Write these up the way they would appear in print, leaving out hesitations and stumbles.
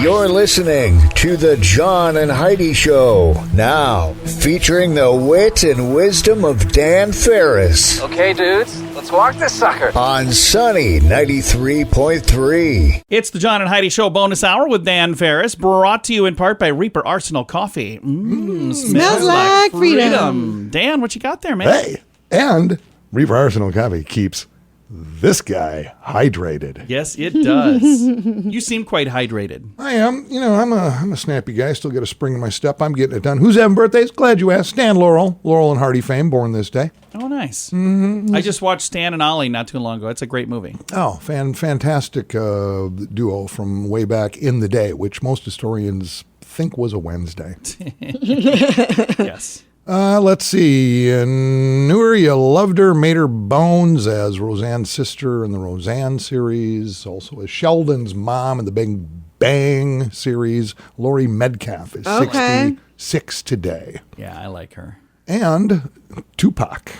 You're listening to the John and Heidi Show, now featuring the wit and wisdom of Dan Farris. Okay, dudes, let's walk this sucker. On Sunny 93.3. It's the John and Heidi Show bonus hour with Dan Farris, brought to you in part by Reaper Arsenal Coffee. Smells like freedom. Dan, what you got there, man? Hey, and Reaper Arsenal Coffee keeps this guy hydrated. Yes, it does. You seem quite hydrated. I am. You know, I'm a snappy guy. Still got a spring in my step. I'm getting it done. Who's having birthdays? Glad you asked. Stan Laurel. Laurel and Hardy fame, born this day. Oh, nice. Mm-hmm. I just watched Stan and Ollie not too long ago. It's a great movie. Oh, fantastic duo from way back in the day, which most historians think was a Wednesday. Yes. Let's see. Knew her, you loved her, made her bones as Roseanne's sister in the Roseanne series, also as Sheldon's mom in the Big Bang series. Laurie Metcalf is 66 today. Yeah, I like her. And Tupac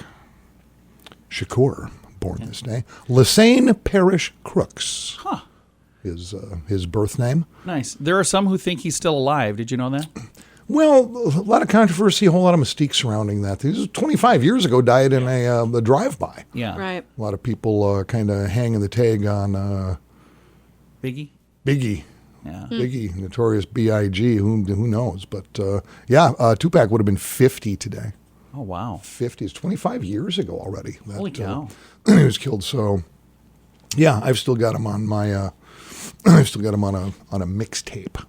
Shakur, born this day. Lassane Parish Crooks is his birth name. Nice. There are some who think he's still alive. Did you know that? Well, a lot of controversy, a whole lot of mystique surrounding that. This was 25 years ago, died in a drive-by. Yeah. Right. A lot of people kind of hanging the tag on Biggie? Biggie. Yeah. Biggie, Notorious B.I.G., who knows. But, Tupac would have been 50 today. Oh, wow. 50. It's 25 years ago already. Holy cow. He was killed. So, yeah, I've still got him on my... I've still got him on a mixtape.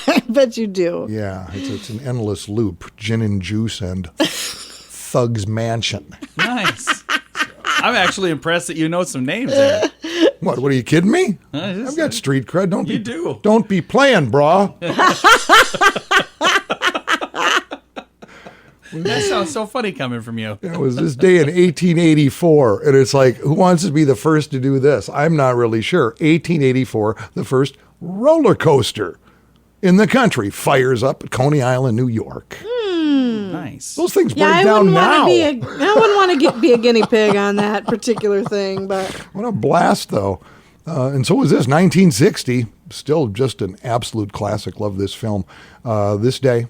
I bet you do. Yeah, it's an endless loop. Gin and Juice and Thug's Mansion. Nice. I'm actually impressed that you know some names there. What are you kidding me? I've got street cred. Don't be playing, brah. That sounds so funny coming from you. It was this day in 1884, and it's like, who wants to be the first to do this? I'm not really sure. 1884, the first roller coaster in the country fires up at Coney Island, New York. Nice. Those things break I down now. I wouldn't want to be a guinea pig on that particular thing, but What a blast, though. And so was this, 1960. Still just an absolute classic. Love this film. This day,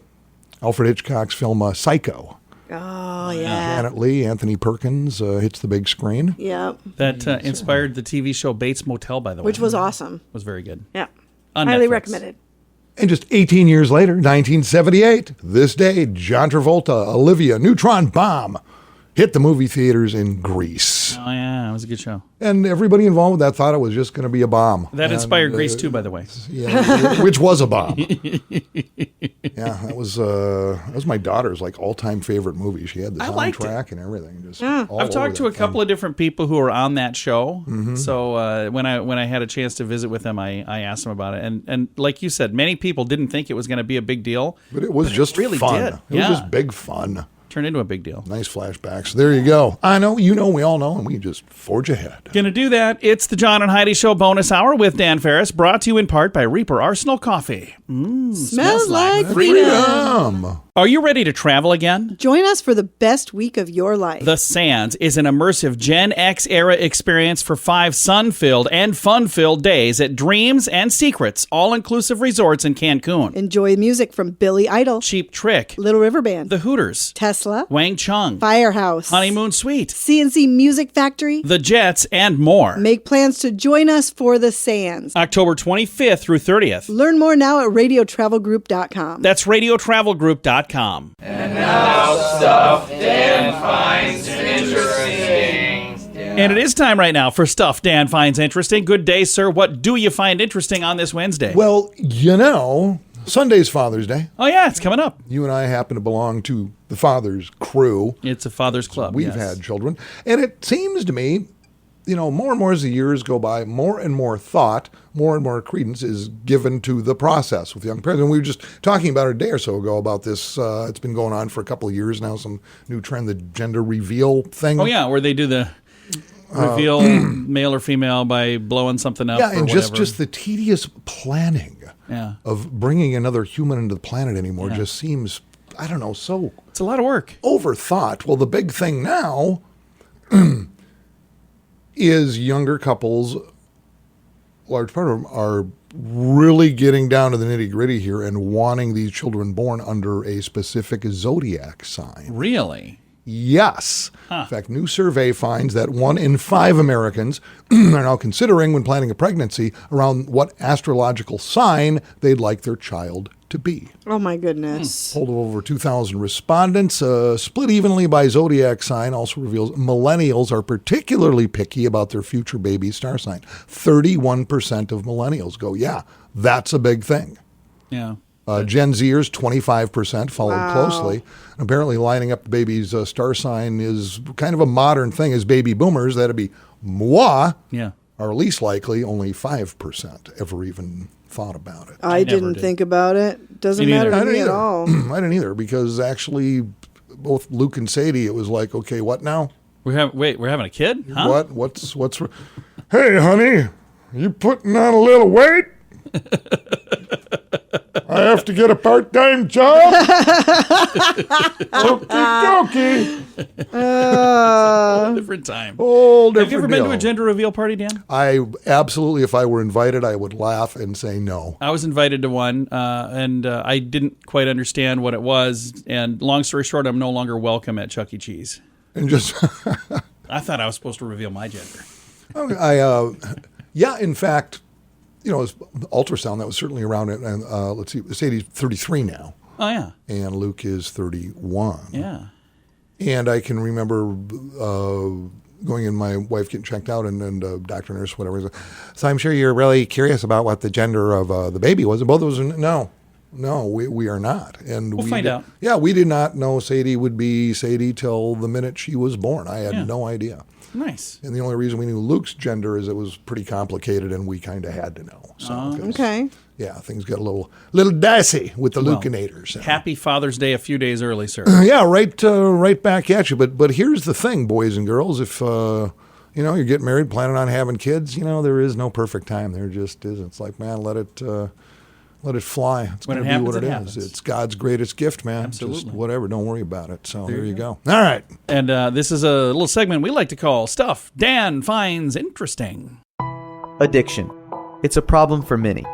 Alfred Hitchcock's film Psycho. oh yeah, Janet Leigh, Anthony Perkins hits the big screen. yep, That inspired the TV show Bates Motel, by the way. which was awesome. Was very good. Yeah, On highly Netflix. recommended. And just 18 years later, 1978, this day, John Travolta, Olivia, Neutron Bomb hit the movie theaters in Greece. Oh, yeah. It was a good show. And everybody involved with that thought it was just going to be a bomb. That inspired Grease, too, by the way. Yeah, which was a bomb. Yeah, that was my daughter's all-time favorite movie. She had the I liked soundtrack and everything. Just I've talked to a couple of different people who are on that show. Mm-hmm. So when I had a chance to visit with them, I asked them about it. And like you said, many people didn't think it was going to be a big deal. But it was just really fun. did. It was just big fun. Turned into a big deal. Nice flashbacks. There you go. I know, you know, we all know, and we just forge ahead. Gonna do that. It's the John and Heidi Show bonus hour with Dan Farris, brought to you in part by Reaper Arsenal Coffee. Smells like freedom. Are you ready to travel again? Join us for the best week of your life. The Sands is an immersive Gen X era experience for 5 sun-filled and fun-filled days at Dreams and Secrets all-inclusive resorts in Cancun. Enjoy music from Billy Idol, Cheap Trick, Little River Band, The Hooters, Tesla, Wang Chung, Firehouse, Honeymoon Suite, CNC Music Factory. The Jets, and more. Make plans to join us for the Sands. October 25th through 30th. Learn more now at radiotravelgroup.com. That's radiotravelgroup.com. And now stuff Dan finds interesting. And it is time right now for Stuff Dan Finds Interesting. Good day, sir. What do you find interesting on this Wednesday? Well, you know, Sunday's Father's Day. Oh, yeah, it's coming up. You and I happen to belong to the Father's crew. It's a father's club. We've yes. had children. And it seems to me, you know, more and more as the years go by, more and more thought, more and more credence is given to the process with young parents. And we were just talking about it a day or so ago about this. It's been going on for a couple of years now, some new trend, the gender reveal thing. Oh, yeah, where they do the reveal male or female by blowing something up. Yeah, or and whatever. just the tedious planning of bringing another human into the planet anymore just seems, I don't know, so it's a lot of work. Overthought. Well, the big thing now is younger couples, large part of them are really getting down to the nitty gritty here and wanting these children born under a specific zodiac sign. Really? Yes. In fact, new survey finds that 1 in 5 Americans are now considering, when planning a pregnancy, around what astrological sign they'd like their child to be. Oh, my goodness. Poll of over 2,000 respondents, split evenly by zodiac sign, also reveals millennials are particularly picky about their future baby's star sign. 31% of millennials go, yeah, that's a big thing. Yeah. Gen Zers, 25%, followed closely. Apparently lining up the baby's star sign is kind of a modern thing. As baby boomers, that'd be moi, Yeah. are least likely, only 5% ever even thought about it. I didn't think about it. Doesn't Me matter neither. to me at all. I didn't either, because actually both Luke and Sadie, it was like, okay, what now? We're having a kid? Huh? What's hey, honey, you putting on a little weight? I have to get a part-time job? Okie dokie. Different time. Whole different Have you ever been to deal. a gender reveal party, Dan? I absolutely, if I were invited, I would laugh and say no. I was invited to one, and I didn't quite understand what it was. And long story short, I'm no longer welcome at Chuck E. Cheese. And just, I thought I was supposed to reveal my gender. yeah, in fact, you know, it was ultrasound, that was certainly around it. And let's see, Sadie's 33 now. Oh, yeah. And Luke is 31. Yeah. And I can remember going in, my wife getting checked out, and doctor, nurse, whatever. So I'm sure you're really curious about what the gender of the baby was. And both of us, no, we are not. And We'll find out. Yeah, we did not know Sadie would be Sadie till the minute she was born. I had no idea. Nice. And the only reason we knew Luke's gender is it was pretty complicated, and we kind of had to know. So, 'cause, Okay. yeah, things got a little dicey with the Lucanators. So. Happy Father's Day a few days early, sir. Yeah, right back at you. But here's the thing, boys and girls. If you're getting married, planning on having kids, there is no perfect time. There just isn't. It's like, man, let it fly. It's When going it to be what happens, it it is. happens. It's God's greatest gift, man. Absolutely. Just whatever. Don't worry about it. So there you go. All right. And this is a little segment we like to call Stuff Dan Finds Interesting. Addiction. It's a problem for many,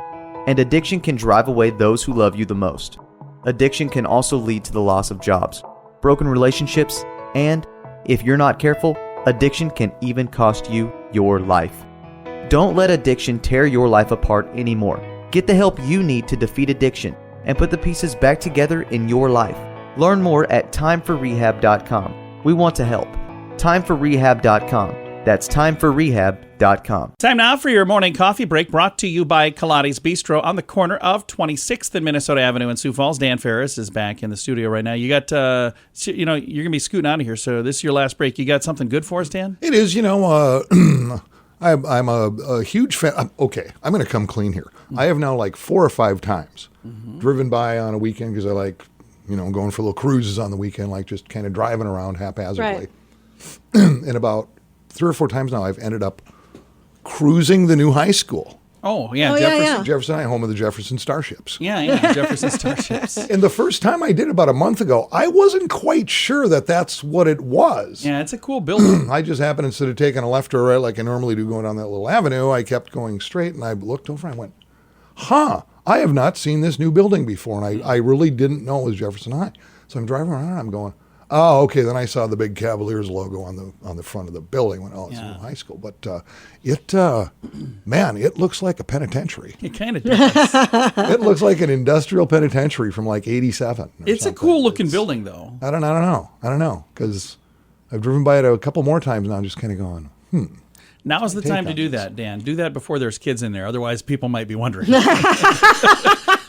and addiction can drive away those who love you the most. Addiction can also lead to the loss of jobs, broken relationships, and, if you're not careful, addiction can even cost you your life. Don't let addiction tear your life apart anymore. Get the help you need to defeat addiction and put the pieces back together in your life. Learn more at timeforrehab.com. We want to help. Timeforrehab.com. That's timeforrehab.com. Time now for your morning coffee break, brought to you by Kaladi's Bistro on the corner of 26th and Minnesota Avenue in Sioux Falls. Dan Farris is back in the studio right now. You got, you're going to be scooting out of here, so this is your last break. You got something good for us, Dan? It is, I'm a huge fan. Okay, I'm going to come clean here. I have now like 4 or 5 times driven by on a weekend, because I like, going for little cruises on the weekend, like just kind of driving around haphazardly. Right. And about 3 or 4 times now, I've ended up cruising the new high school. Oh, yeah. Oh, Jefferson. yeah. Jefferson High, home of the Jefferson Starships. Yeah, Jefferson Starships. And the first time I did about a month ago, I wasn't quite sure that that's what it was. Yeah, it's a cool building. I just happened, instead of taking a left or a right like I normally do going down that little avenue, I kept going straight, and I looked over and I went, I have not seen this new building before. And I really didn't know it was Jefferson High. So I'm driving around and I'm going, oh, okay. Then I saw the big Cavaliers logo on the front of the building. Went, oh, it's a new high school. But it looks like a penitentiary. It kind of does. It looks like an industrial penitentiary from like 87. It's a cool looking building, though. I don't know. Because I've driven by it a couple more times now, just kind of going, Now's the time to do that, Dan. Do that before there's kids in there. Otherwise, people might be wondering.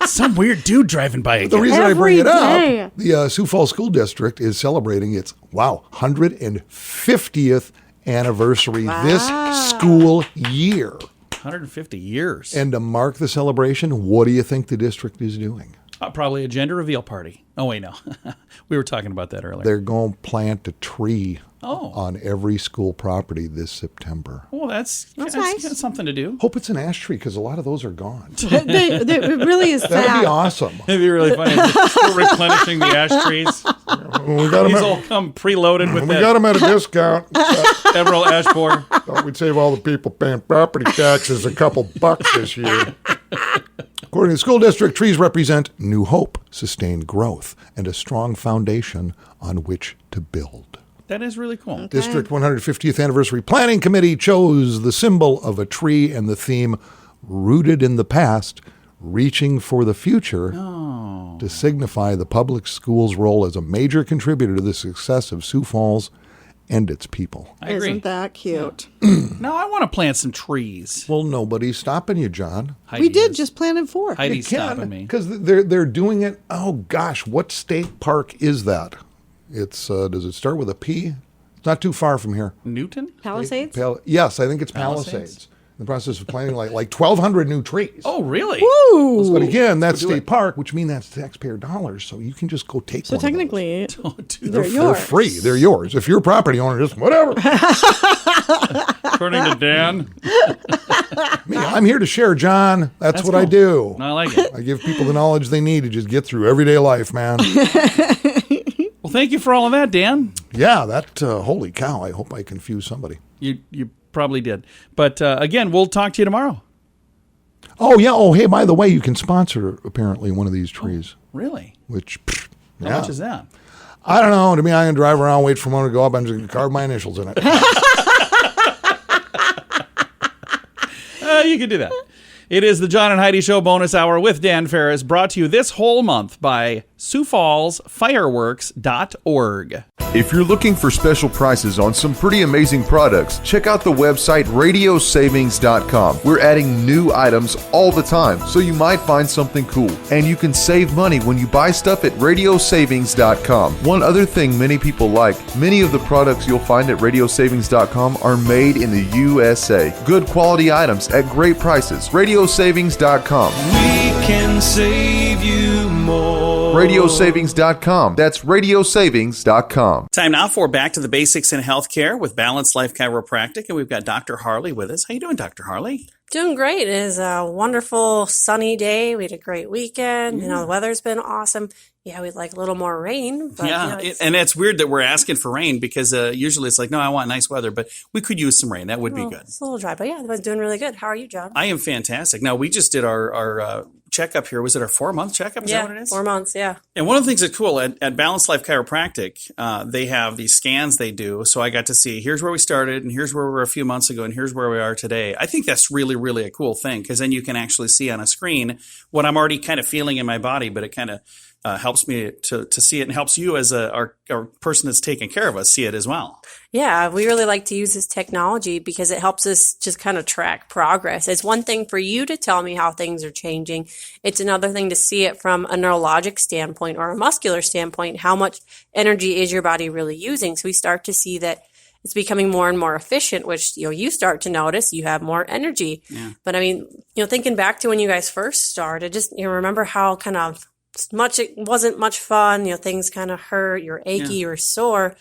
Some weird dude driving by again. The reason I bring it Every up, the Sioux Falls School District is celebrating its 150th anniversary this school year. 150 years. And to mark the celebration, what do you think the district is doing? Probably a gender reveal party. Oh, wait, no. We were talking about that earlier. They're going to plant a tree Oh. on every school property this September. Well, that's nice. That's something to do. Hope it's an ash tree, because a lot of those are gone. It really is That'd sad. be awesome. It'd be really funny. We're replenishing the ash trees. We got These all come preloaded with that them at a discount. Emerald ash borer. Thought we'd save all the people paying property taxes a couple bucks this year. According to the school district, trees represent new hope, sustained growth, and a strong foundation on which to build. That is really cool. Okay. District 150th Anniversary Planning Committee chose the symbol of a tree and the theme rooted in the past, reaching for the future to signify the public schools' role as a major contributor to the success of Sioux Falls and its people. I agree. Isn't that cute? No, I want to plant some trees. Well, nobody's stopping you, John. Heidi We did is. just planted 4. Heidi's stopping me. Because they're doing it. Oh gosh, what state park is that? It's does it start with a P? It's not too far from here. Newton? Palisades? Yes, I think it's Palisades? Palisades. In the process of planting like 1,200 new trees. Oh, really? Woo! But again, that's do state it. park, which means that's taxpayer dollars, so you can just go take So one of those. technically, Don't do they're that. They're yours. free. They're yours. If you're a property owner, just whatever. According to Dan. Me, I'm here to share, John. That's what I cool. do. I like it. I give people the knowledge they need to just get through everyday life, man. Well, thank you for all of that, Dan. Yeah, that, holy cow, I hope I confuse somebody. You probably did. But again, we'll talk to you tomorrow. Oh, yeah. Oh, hey, by the way, you can sponsor, apparently, one of these trees, Really? which, How much is that? I don't know. To me, I'm going to drive around, wait for one to go up, and just gonna carve my initials in it. You can do that. It is the John and Heidi Show bonus hour with Dan Farris, brought to you this whole month by SiouxFallsFireworks.org. If you're looking for special prices on some pretty amazing products, check out the website radiosavings.com. We're adding new items all the time, so you might find something cool. And you can save money when you buy stuff at radiosavings.com. One other thing many people like, many of the products you'll find at radiosavings.com are made in the USA. Good quality items at great prices. Radiosavings.com. We can save you more. Radiosavings.com. That's radiosavings.com. Time now for Back to the Basics in Healthcare with Balanced Life Chiropractic. And we've got Dr. Harley with us. How you doing, Dr. Harley? Doing great. It is a wonderful sunny day. We had a great weekend. You know, the weather's been awesome. Yeah, we'd like a little more rain. But, Yeah, you know, and it's weird that we're asking for rain because usually it's like, no, I want nice weather, but we could use some rain. That would be good. It's a little dry, but yeah, I was doing really good. How are you, John? I am fantastic. Now, we just did our checkup here. Was it our 4-month checkup? Is that what it is? 4 months, yeah. And one of the things that's cool at Balanced Life Chiropractic, they have these scans they do. So I got to see, here's where we started, and here's where we were a few months ago, and here's where we are today. I think that's really, really a cool thing because then you can actually see on a screen what I'm already kind of feeling in my body, but it kind of helps me to see it and helps you as our person that's taking care of us see it as well. Yeah, we really like to use this technology because it helps us just kind of track progress. It's one thing for you to tell me how things are changing. It's another thing to see it from a neurologic standpoint or a muscular standpoint. How much energy is your body really using? So we start to see that it's becoming more and more efficient, which, you know, you start to notice you have more energy. Yeah. But I mean, you know, thinking back to when you guys first started, just, you know, remember how kind of much it wasn't much fun, you know, things kind of hurt, you're achy, you're sore,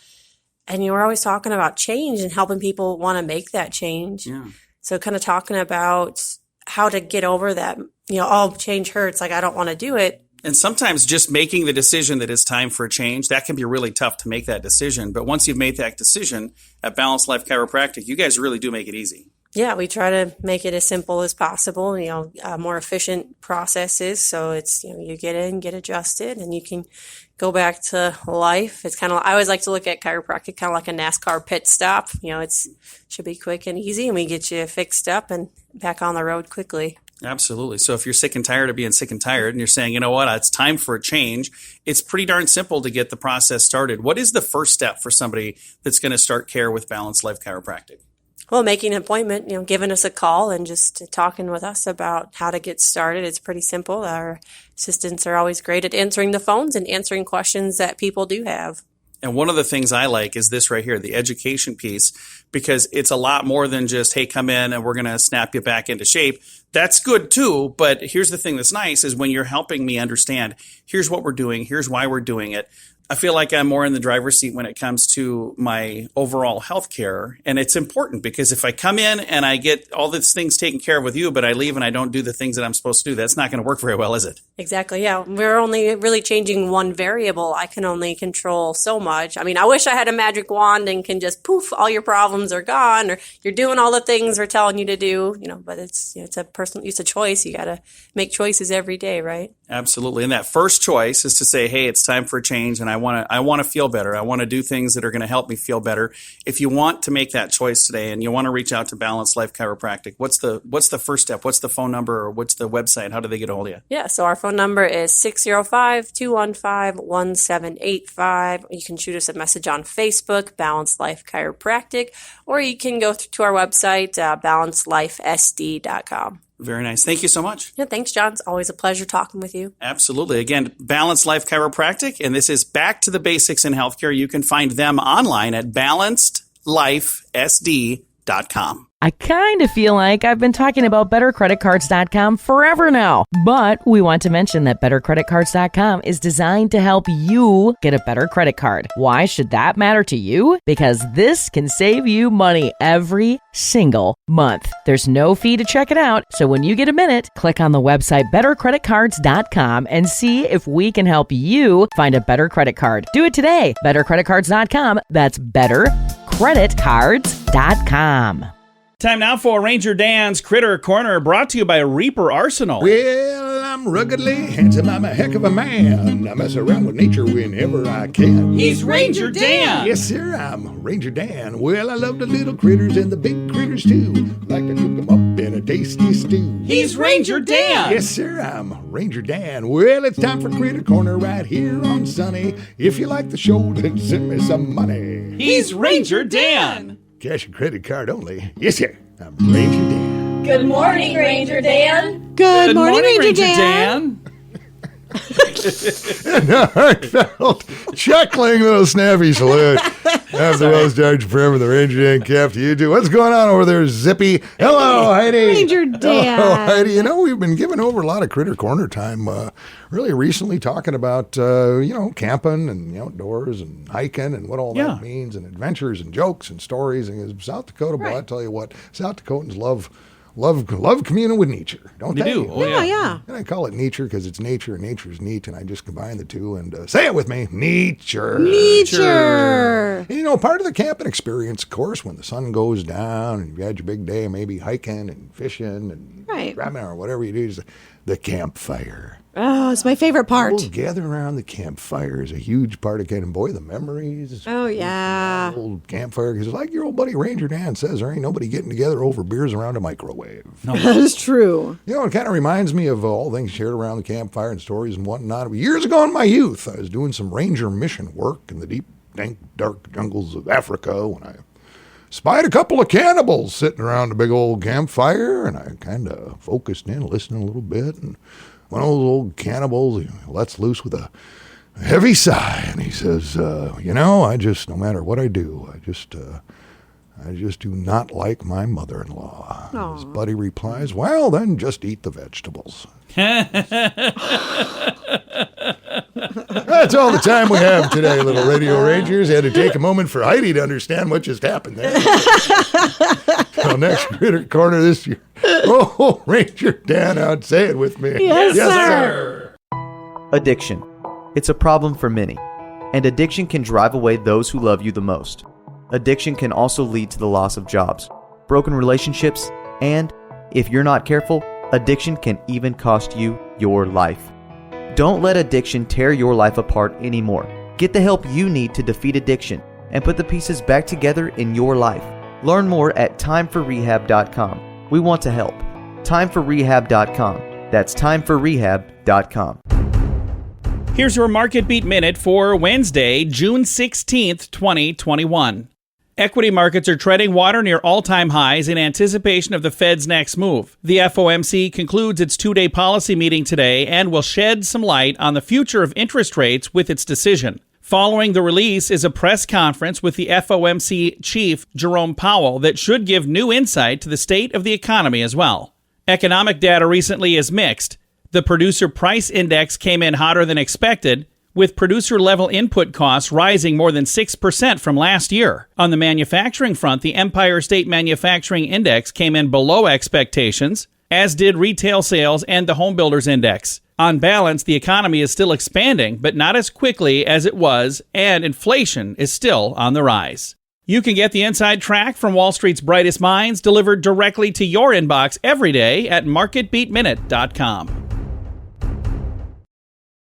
and you were always talking about change and helping people want to make that change. Yeah. So kind of talking about how to get over that, you know, oh, change hurts, like I don't want to do it. And sometimes just making the decision that it's time for a change, that can be really tough to make that decision. But once you've made that decision at Balanced Life Chiropractic, you guys really do make it easy. Yeah, we try to make it as simple as possible, you know, more efficient processes. So it's, you know, you get in, get adjusted, and you can go back to life. It's kind of, I always like to look at chiropractic kind of like a NASCAR pit stop. You know, should be quick and easy, and we get you fixed up and back on the road quickly. Absolutely. So if you're sick and tired of being sick and tired and you're saying, you know what, it's time for a change, it's pretty darn simple to get the process started. What is the first step for somebody that's going to start care with Balanced Life Chiropractic? Well, making an appointment, you know, giving us a call and just talking with us about how to get started. It's pretty simple. Our assistants are always great at answering the phones and answering questions that people do have. And one of the things I like is this right here, the education piece, because it's a lot more than just, hey, come in and we're going to snap you back into shape. That's good too. But here's the thing that's nice is when you're helping me understand, here's what we're doing, here's why we're doing it. I feel like I'm more in the driver's seat when it comes to my overall health care. And it's important because if I come in and I get all these things taken care of with you, but I leave and I don't do the things that I'm supposed to do, that's not going to work very well, is it? Exactly. Yeah. We're only really changing one variable. I can only control so much. I mean, I wish I had a magic wand and can just poof, all your problems are gone, or you're doing all the things we're telling you to do, but it's a personal, it's a choice. You got to make choices every day, right? Absolutely. And that first choice is to say, hey, it's time for a change and I want to feel better. I want to do things that are going to help me feel better. If you want to make that choice today and you want to reach out to Balanced Life Chiropractic, what's the first step? What's the phone number or what's the website? How do they get a hold of you? Yeah. So our phone number is 605-215-1785. You can shoot us a message on Facebook, Balanced Life Chiropractic, or you can go to our website, balancedlifesd.com. Very nice. Thank you so much. Yeah, thanks, John. It's always a pleasure talking with you. Absolutely. Again, Balanced Life Chiropractic, and this is Back to the Basics in Healthcare. You can find them online at balancedlifesd.com. I kind of feel like I've been talking about bettercreditcards.com forever now, but we want to mention that bettercreditcards.com is designed to help you get a better credit card. Why should that matter to you? Because this can save you money every single month. There's no fee to check it out, so when you get a minute, click on the website bettercreditcards.com and see if we can help you find a better credit card. Do it today. Bettercreditcards.com. That's bettercreditcards.com. Time now for Ranger Dan's Critter Corner, brought to you by Reaper Arsenal. Well, I'm ruggedly handsome. I'm a heck of a man. I mess around with nature whenever I can. He's Ranger Dan. Yes, sir, I'm Ranger Dan. Well, I love the little critters and the big critters too. Like to cook them up in a tasty stew. He's Ranger Dan. Yes, sir, I'm Ranger Dan. Well, it's time for Critter Corner right here on Sunny. If you like the show, then send me some money. He's Ranger Dan. Cash and credit card only. Yes, sir, I'm Ranger Dan. Good morning, Ranger Dan. Good morning, Ranger Dan. And a heartfelt, chuckling little snappy salute. After those George forever, the Ranger Dan cap to you too. What's going on over there, Zippy? Hello, Heidi. Ranger Dan. Hello, Heidi. You know, we've been giving over a lot of Critter Corner time really recently, talking about, camping and the outdoors and hiking and what all that means, and adventures and jokes and stories. And South Dakota, boy, I tell you what, South Dakotans love communing with nature, don't they? They do. Oh, yeah. And I call it nature because it's nature and nature's neat, and I just combine the two and say it with me, nature. Nature. And, part of the camping experience, of course, when the sun goes down and you've had your big day, maybe hiking and fishing and grabbing or whatever you do, is the campfire. Oh, it's my favorite part. People gather around the campfire is a huge part of camping. Boy, the memories. Oh, yeah. Old campfire, because like your old buddy Ranger Dan says, there ain't nobody getting together over beers around a microwave. No. That is true. It kind of reminds me of all things shared around the campfire and stories and whatnot. Years ago in my youth, I was doing some ranger mission work in the deep, dank, dark jungles of Africa when I spied a couple of cannibals sitting around a big old campfire, and I kind of focused in, listening a little bit, and one of those old cannibals, he lets loose with a heavy sigh, and he says, I just, no matter what I do, I just do not like my mother-in-law. His buddy replies, well, then just eat the vegetables. That's all the time we have today, little Radio Rangers. Had to take a moment for Heidi to understand what just happened there. So next Critter Corner this year. Oh, Ranger Dan out. Say it with me. Yes, sir. Addiction. It's a problem for many, and addiction can drive away those who love you the most. Addiction can also lead to the loss of jobs, broken relationships, and, if you're not careful, addiction can even cost you your life. Don't let addiction tear your life apart anymore. Get the help you need to defeat addiction and put the pieces back together in your life. Learn more at timeforrehab.com. We want to help. Timeforrehab.com. That's timeforrehab.com. Here's your Market Beat Minute for Wednesday, June 16th, 2021. Equity markets are treading water near all-time highs in anticipation of the Fed's next move. The FOMC concludes its two-day policy meeting today and will shed some light on the future of interest rates with its decision. Following the release is a press conference with the FOMC chief, Jerome Powell, that should give new insight to the state of the economy as well. Economic data recently is mixed. The Producer Price Index came in hotter than expected, with producer-level input costs rising more than 6% from last year. On the manufacturing front, the Empire State Manufacturing Index came in below expectations, as did retail sales and the Home Builders Index. On balance, the economy is still expanding, but not as quickly as it was, and inflation is still on the rise. You can get the inside track from Wall Street's brightest minds delivered directly to your inbox every day at marketbeatminute.com.